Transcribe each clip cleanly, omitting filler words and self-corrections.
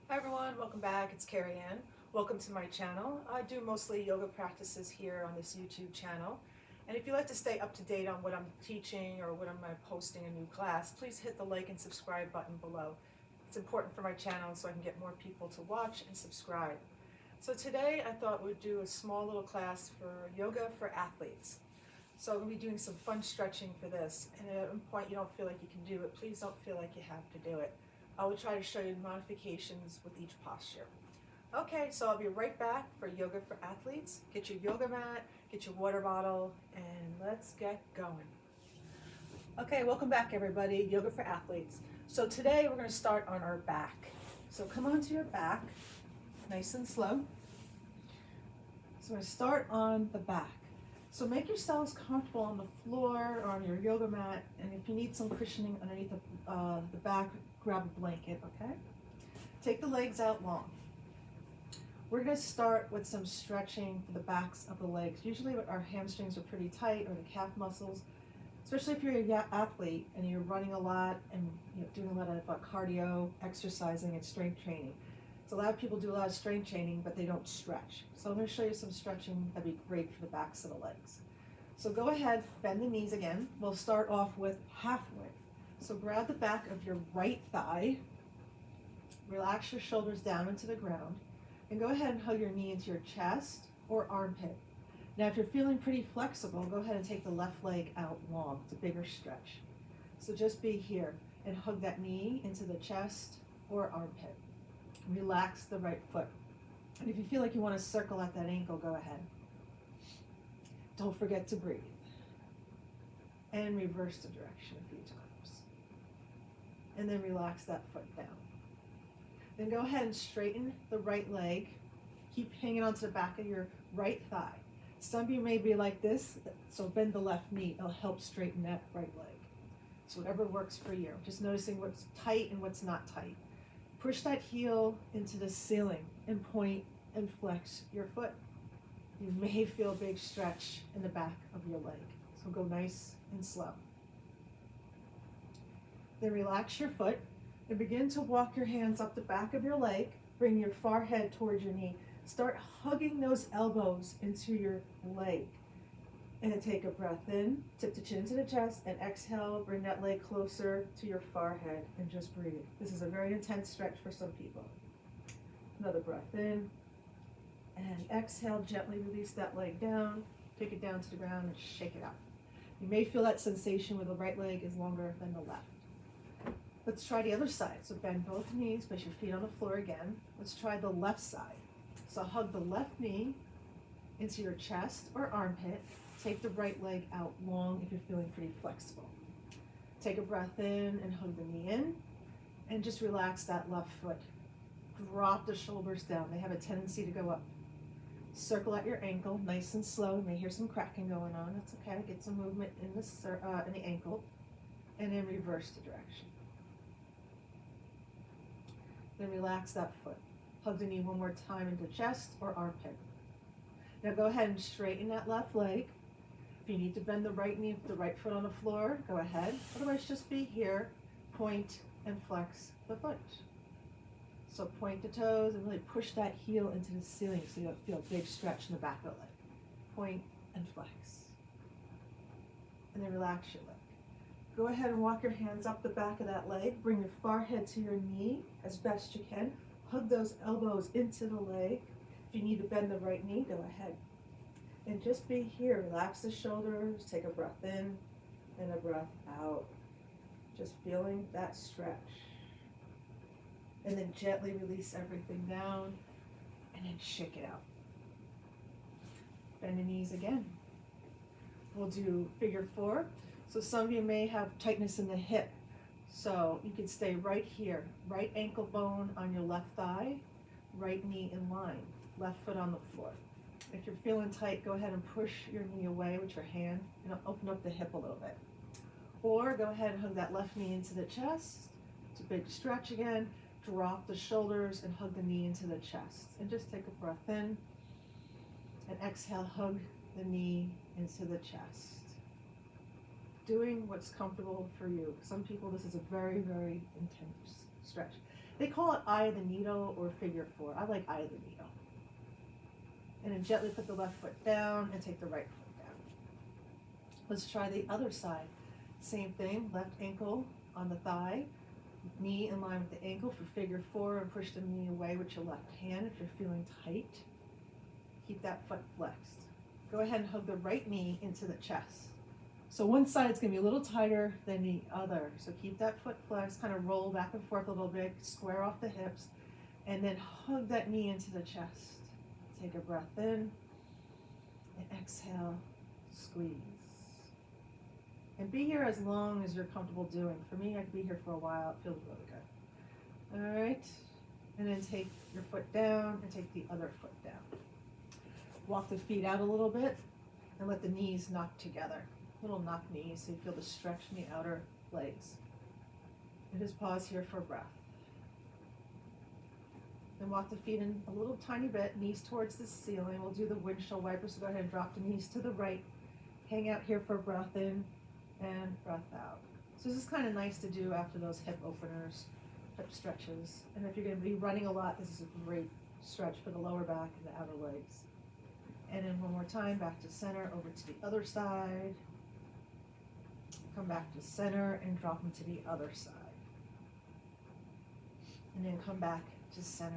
Hi everyone, welcome back. It's Keri-Ann. Welcome to my channel. I do mostly yoga practices here on this YouTube channel. And if you'd like to stay up to date on what I'm teaching or when I'm posting a new class, please hit the like and subscribe button below. It's important for my channel so I can get more people to watch and subscribe. So today I thought we'd do a small little class for yoga for athletes. So I'm going to be doing some fun stretching for this. And at one point you don't feel like you can do it, please don't feel like you have to do it. I will try to show you modifications with each posture. Okay, so I'll be right back for yoga for athletes. Get your yoga mat, get your water bottle, and let's get going. Okay, welcome back everybody, yoga for athletes. So today we're going to start on our back. So come onto your back, nice and slow. So we're going to start on the back. So make yourselves comfortable on the floor or on your yoga mat, and if you need some cushioning underneath the back, grab a blanket, okay? Take the legs out long. We're going to start with some stretching for the backs of the legs. Usually our hamstrings are pretty tight, or the calf muscles, especially if you're an athlete and you're running a lot and doing a lot of cardio, exercising, and strength training. So a lot of people do a lot of strength training, but they don't stretch. So I'm going to show you some stretching that'd be great for the backs of the legs. So go ahead, bend the knees again. We'll start off with halfway. So grab the back of your right thigh, relax your shoulders down into the ground, and go ahead and hug your knee into your chest or armpit. Now if you're feeling pretty flexible, go ahead and take the left leg out long. It's a bigger stretch. So just be here and hug that knee into the chest or armpit. Relax the right foot. And if you feel like you want to circle at that ankle, go ahead. Don't forget to breathe. And reverse the direction a few times. And then relax that foot down. Then go ahead and straighten the right leg. Keep hanging onto the back of your right thigh. Some of you may be like this, so bend the left knee. It'll help straighten that right leg. So whatever works for you. Just noticing what's tight and what's not tight. Push that heel into the ceiling and point and flex your foot. You may feel a big stretch in the back of your leg. So go nice and slow. Then relax your foot and begin to walk your hands up the back of your leg. Bring your forehead towards your knee. Start hugging those elbows into your leg. And take a breath in, tip the chin to the chest, and exhale, bring that leg closer to your forehead and just breathe. This is a very intense stretch for some people. Another breath in, and exhale, gently release that leg down, take it down to the ground and shake it out. You may feel that sensation where the right leg is longer than the left. Let's try the other side. So bend both knees, place your feet on the floor again. Let's try the left side. So hug the left knee into your chest or armpit. Take the right leg out long if you're feeling pretty flexible. Take a breath in and hug the knee in, and just relax that left foot. Drop the shoulders down. They have a tendency to go up. Circle at your ankle, nice and slow. You may hear some cracking going on. That's okay. Get some movement in the ankle, and then reverse the direction. Then relax that foot. Hug the knee one more time into chest or armpit. Now go ahead and straighten that left leg. If you need to bend the right knee, the right foot on the floor, go ahead. Otherwise, just be here, point and flex the foot. So point the toes and really push that heel into the ceiling so you don't feel a big stretch in the back of the leg. Point and flex. And then relax your leg. Go ahead and walk your hands up the back of that leg. Bring your forehead to your knee as best you can. Hug those elbows into the leg. If you need to bend the right knee, go ahead. And just be here. Relax the shoulders. Take a breath in and a breath out. Just feeling that stretch. And then gently release everything down and then shake it out. Bend the knees again. We'll do figure four. So some of you may have tightness in the hip. So you can stay right here. Right ankle bone on your left thigh. Right knee in line. Left foot on the floor. If you're feeling tight, go ahead and push your knee away with your hand and open up the hip a little bit. Or go ahead and hug that left knee into the chest. It's a big stretch again. Drop the shoulders and hug the knee into the chest. And just take a breath in. And exhale, hug the knee into the chest. Doing what's comfortable for you. Some people, this is a very, very intense stretch. They call it eye of the needle or figure four. I like eye of the needle. And then gently put the left foot down and take the right foot down. Let's try the other side. Same thing, left ankle on the thigh, knee in line with the ankle for figure four, and push the knee away with your left hand if you're feeling tight. Keep that foot flexed. Go ahead and hug the right knee into the chest. So one side is going to be a little tighter than the other. So keep that foot flexed, kind of roll back and forth a little bit, square off the hips, and then hug that knee into the chest. Take a breath in, and exhale, squeeze. And be here as long as you're comfortable doing. For me, I could be here for a while. It feels really good. All right. And then take your foot down and take the other foot down. Walk the feet out a little bit and let the knees knock together. Little knock knees so you feel the stretch in the outer legs. And just pause here for breath. Then walk the feet in a little tiny bit, knees towards the ceiling. We'll do the windshield wiper, so go ahead and drop the knees to the right. Hang out here for breath in and breath out. So this is kind of nice to do after those hip openers, hip stretches. And if you're going to be running a lot, this is a great stretch for the lower back and the outer legs. And then one more time, back to center, over to the other side. Come back to center and drop them to the other side. And then come back to center.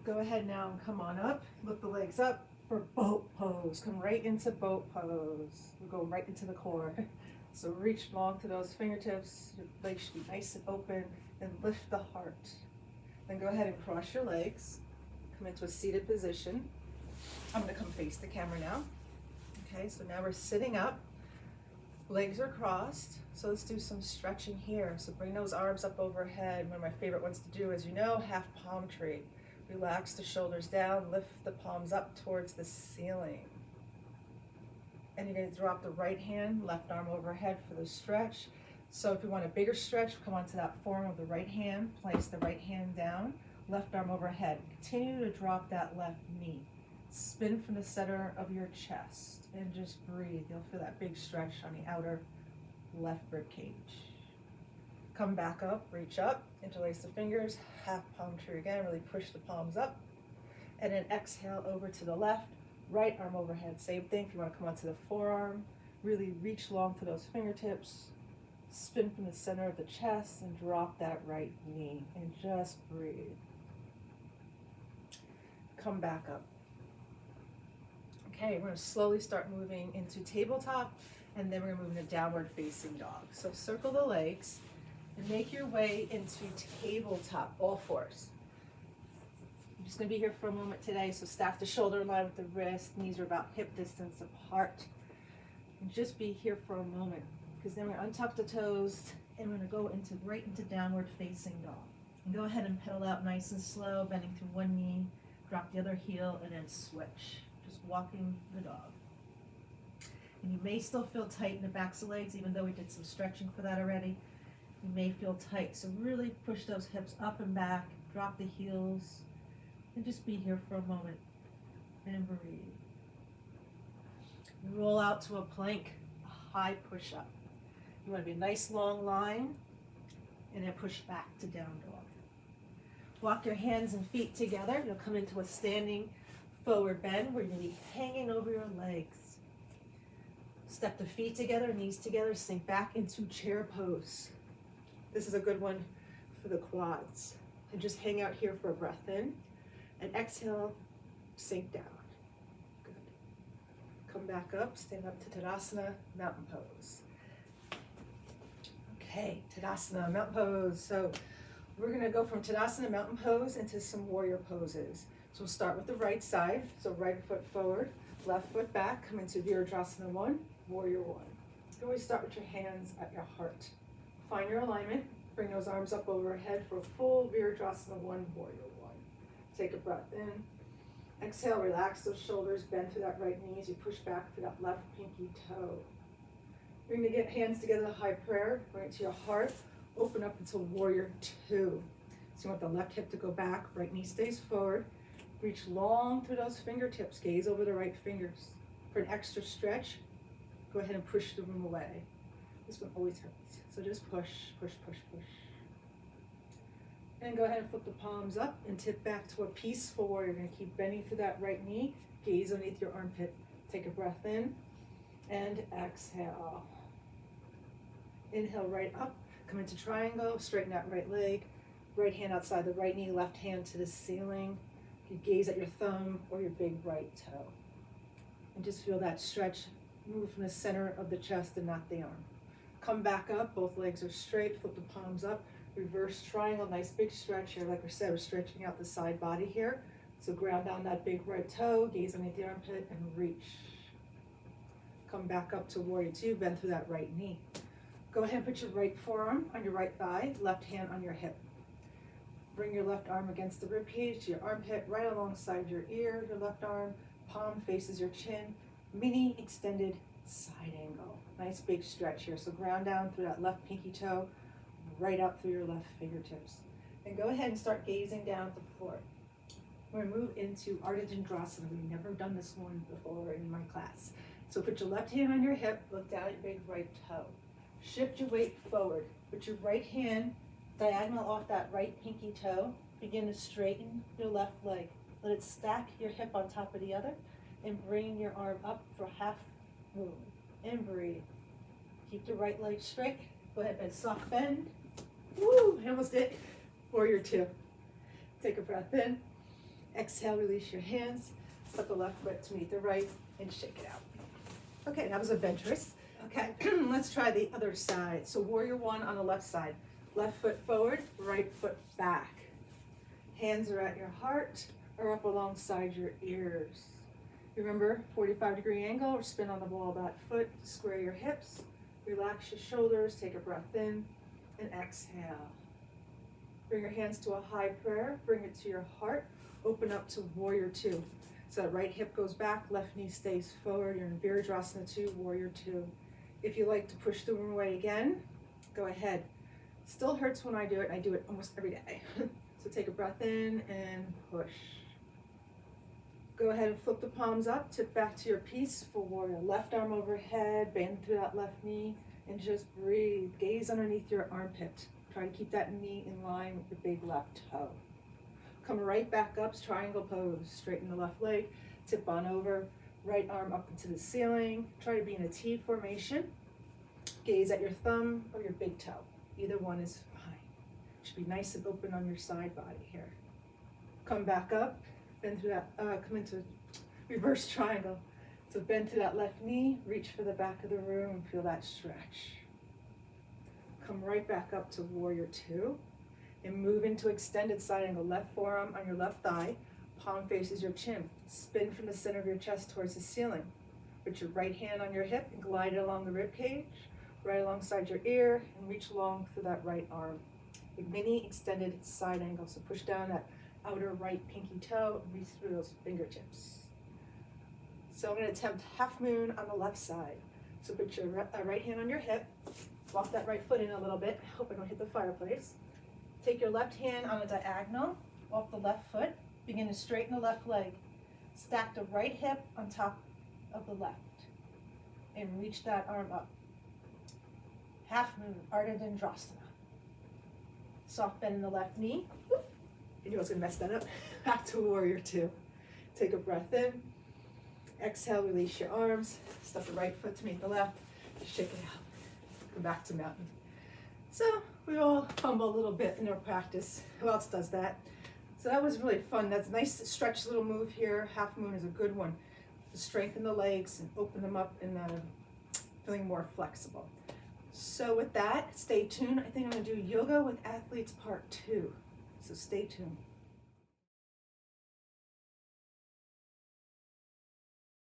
Go ahead now and come on up. Lift the legs up for boat pose. Come right into boat pose. We'll go right into the core. So reach long to those fingertips. Your legs should be nice and open. And lift the heart. Then go ahead and cross your legs. Come into a seated position. I'm going to come face the camera now. Okay, so now we're sitting up. Legs are crossed. So let's do some stretching here. So bring those arms up overhead. One of my favorite ones to do, as you know, half palm tree. Relax the shoulders down, lift the palms up towards the ceiling. And you're going to drop the right hand, left arm overhead for the stretch. So if you want a bigger stretch, come onto that forearm of the right hand, place the right hand down, left arm overhead. Continue to drop that left knee. Spin from the center of your chest and just breathe. You'll feel that big stretch on the outer left rib cage. Come back up, reach up, interlace the fingers, half palm tree again, really push the palms up. And then exhale over to the left, right arm overhead. Same thing if you want to come onto the forearm. Really reach long to those fingertips. Spin from the center of the chest and drop that right knee and just breathe. Come back up. Okay, we're going to slowly start moving into tabletop, and then we're going to move into downward facing dog. So circle the legs and make your way into tabletop, all fours. I'm just going to be here for a moment today, so stack the shoulder in line with the wrist. Knees are about hip distance apart. And just be here for a moment, because then we're going to untuck the toes, and we're going to go right into downward facing dog. And go ahead and pedal out nice and slow, bending through one knee, drop the other heel, and then switch. Just walking the dog. And you may still feel tight in the backs of the legs, even though we did some stretching for that already. You may feel tight, so really push those hips up and back, drop the heels, and just be here for a moment and breathe. Roll out to a plank, a high push-up. You want to be a nice long line, and then push back to down dog. Walk your hands and feet together. You'll come into a standing forward bend where you're going to be hanging over your legs. Step the feet together, knees together, sink back into chair pose. This is a good one for the quads. And just hang out here for a breath in. And exhale, sink down. Good. Come back up, stand up to Tadasana, mountain pose. Okay, Tadasana, mountain pose. So we're going to go from Tadasana, mountain pose into some warrior poses. So we'll start with the right side. So right foot forward, left foot back, come into Virabhadrasana 1, warrior 1. You always start with your hands at your heart. Find your alignment, bring those arms up overhead for a full Virabhadrasana 1, warrior 1. Take a breath in. Exhale, relax those shoulders, bend through that right knee as you push back to that left pinky toe. You're going to get hands together to high prayer, bring it to your heart, open up into warrior 2. So you want the left hip to go back, right knee stays forward. Reach long through those fingertips, gaze over the right fingers. For an extra stretch, go ahead and push the room away. This one always hurts. So just push, push, push, push. And go ahead and flip the palms up and tip back to a peaceful warrior. You're going to keep bending through that right knee. Gaze underneath your armpit. Take a breath in and exhale. Inhale right up. Come into triangle. Straighten that right leg. Right hand outside the right knee. Left hand to the ceiling. You gaze at your thumb or your big right toe. And just feel that stretch. Move from the center of the chest and not the arm. Come back up. Both legs are straight. Flip the palms up. Reverse triangle, nice big stretch here. Like I said, we're stretching out the side body here. So ground down that big right toe, gaze underneath the armpit, and reach. Come back up to warrior two, bend through that right knee. Go ahead and put your right forearm on your right thigh, left hand on your hip. Bring your left arm against the rib cage to your armpit, right alongside your ear, your left arm, palm faces your chin, mini extended side angle. Nice big stretch here. So ground down through that left pinky toe, right up through your left fingertips. And go ahead and start gazing down at the floor. We're going to move into Ardha Chandrasana. We've never done this one before in my class. So put your left hand on your hip, look down at your big right toe. Shift your weight forward. Put your right hand diagonal off that right pinky toe. Begin to straighten your left leg. Let it stack your hip on top of the other and bring your arm up for half moon. And breathe. Keep the right leg straight. Go ahead and soft bend. Woo, I almost did. Warrior two. Take a breath in. Exhale, release your hands. Step the left foot to meet the right and shake it out. Okay, that was adventurous. Okay, let's try the other side. So warrior one on the left side. Left foot forward, right foot back. Hands are at your heart or up alongside your ears. Remember, 45-degree angle or spin on the ball of that foot. Square your hips. Relax your shoulders. Take a breath in and exhale. Bring your hands to a high prayer. Bring it to your heart. Open up to warrior two. So that right hip goes back, left knee stays forward. You're in Virabhadrasana 2, warrior two. If you like to push the room away again, go ahead. Still hurts when I do it, and I do it almost every day. So take a breath in and push. Go ahead and flip the palms up, tip back to your peaceful warrior. Left arm overhead, bend through that left knee, and just breathe. Gaze underneath your armpit. Try to keep that knee in line with your big left toe. Come right back up, triangle pose. Straighten the left leg, tip on over, right arm up into the ceiling. Try to be in a T formation. Gaze at your thumb or your big toe. Either one is fine. Should be nice and open on your side body here. Come back up, bend through that, come into reverse triangle. So bend to that left knee, reach for the back of the room, feel that stretch. Come right back up to warrior two and move into extended side angle. Left forearm on your left thigh, palm faces your chin. Spin from the center of your chest towards the ceiling. Put your right hand on your hip and glide it along the rib cage, right alongside your ear, and reach along through that right arm. A mini extended side angle. So push down that outer right pinky toe and reach through those fingertips. So I'm going to attempt half moon on the left side. So put your right hand on your hip, walk that right foot in a little bit. I hope I don't hit the fireplace. Take your left hand on a diagonal off the left foot. Begin to straighten the left leg. Stack the right hip on top of the left and reach that arm up. Half moon, Ardha Chandrasana. Soft bend in the left knee. You knew I was going to mess that up. Back to warrior two. Take a breath in. Exhale, release your arms. Step the right foot to meet the left. Shake it out. Come back to mountain. So we all fumble a little bit in our practice. Who else does that? So that was really fun. That's a nice stretch little move here. Half moon is a good one. To strengthen the legs and open them up and feeling more flexible. So with that, stay tuned. I think I'm going to do yoga with athletes part 2. So stay tuned.